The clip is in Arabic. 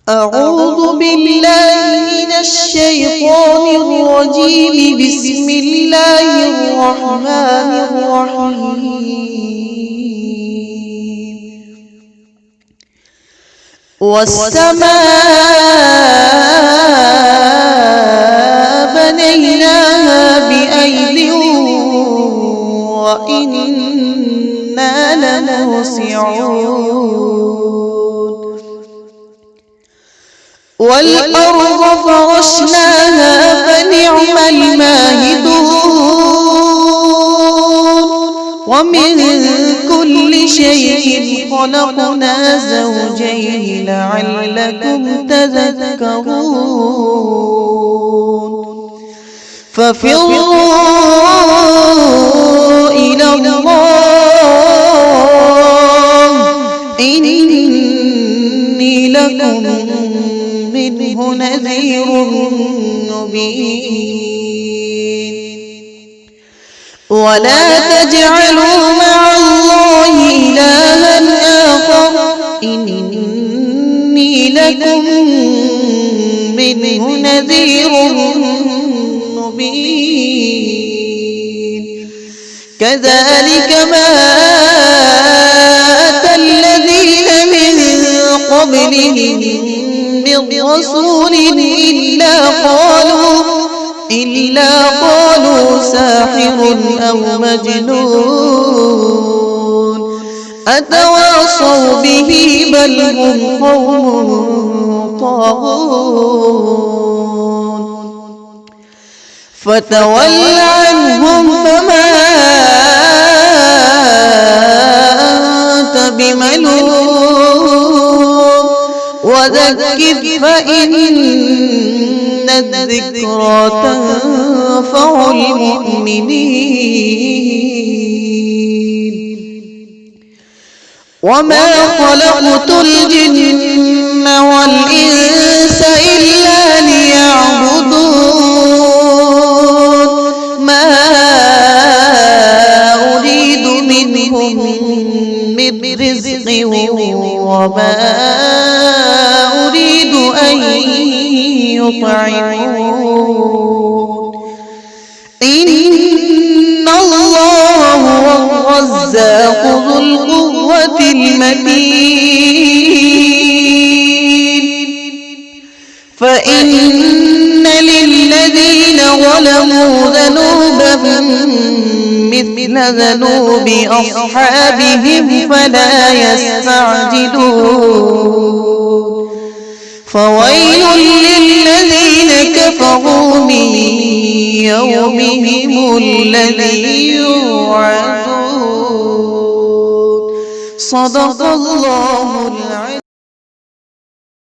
أعوذ بالله من الشيطان الرجيم. بسم الله الرحمن الرحيم. والسماء بنيناها بأيد وإنا لموسعون. والأرض فرشناها فنعم الماهدون. ومن كل شيء خلقنا زوجين لعلكم تذكرون. ففروا إلى الله إني لكم منه نذير مبين. ولا تجعلوا مع الله إلها آخر إني لكم منه نذير مبين. كذلك ما أتى الذين من قبلهم من رسول إلا قالوا ساحر أو مجنون أتواصوا به بل هم قوم طاغون. فتول عنهم فما أنت بملوم وذكر فإن الذكرى تنفع المؤمنين. وما خلقت الجن والإنس إلا ليعبدون. ما أريد منهم من رزق وما أريد أن يطعمون. إن الله هو الرزاق ذو القوة المتين. فإن للذين ظلموا ذنوبا مثل ذنوب أصحابهم فلا يستعجلون. فويل للذين كفروا من يومهم الذي يوعدون. صدق الله العظيم.